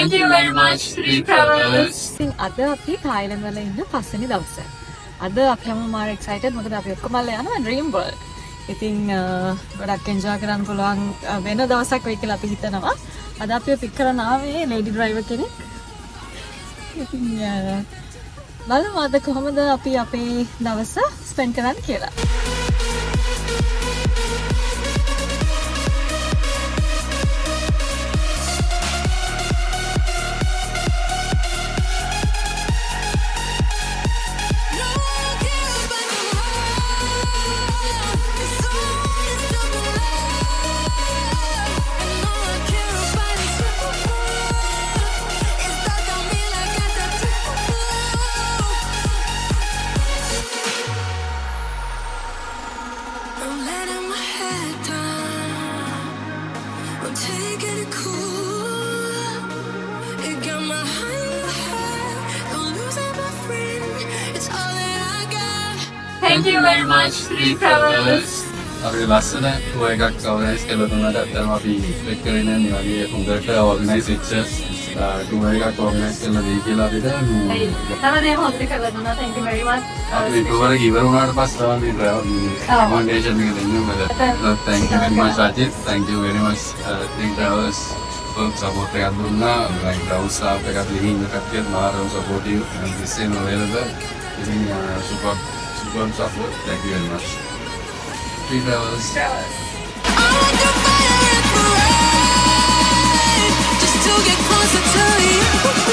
Thank you very much, Three Travels. ඉතින් අද අපි තායිලන්ත වල ඉන්න පස්වෙනි දවසේ. අද අපි හැමෝම මාර එක්සයිටඩ් මොකද අපි ඔක්කොම යනවා ඩ්‍රීම් වර්ල්ඩ්. ඉතින් ගොඩක් එන්ජොයි කරන්න පුළුවන් වෙන දවසක් වෙයි කියලා අපි හිතනවා. අද අපි පික් කරන්න ආවේ ලේඩි ඩ්‍රයිවර් කෙනෙක්. ඉතින් බලමු අද කොහොමද අපි අපේ දවස ස්පෙන්ඩ් කරන්න කියලා. Thank you very much, Three Travels. අපි ලස්සන ටුවර් එකක් ඔර්ගනයිස් කරලා දුන්නාට අත්‍තරම අපි එක්ස්පෙක්ට් කරේ නැහැ මේ වගේ හොඳට ඔර්ගනයිස් වෙච්ච ටුවර් එකක් ඔර්ගනයිස් කරලා දෙයි කියලා අපිට. තරදේම හොඳට කරලා දුන්නා. Thank you very much. අපි ටුවර් එක ඉවර වුණාට පස්සේ තමයි රිකමෙන්ඩේෂන් එක දෙන්නේ මොකද. Thank you very much Ajit. Thank you very much Three Travels. Support එකක් දුන්නා. like house staff එකත් ලිහින් කට්ටියත් මාරම supportive and this is available. ඉතින් super support. Thank you very much. Three Travels. Just to get closer to you.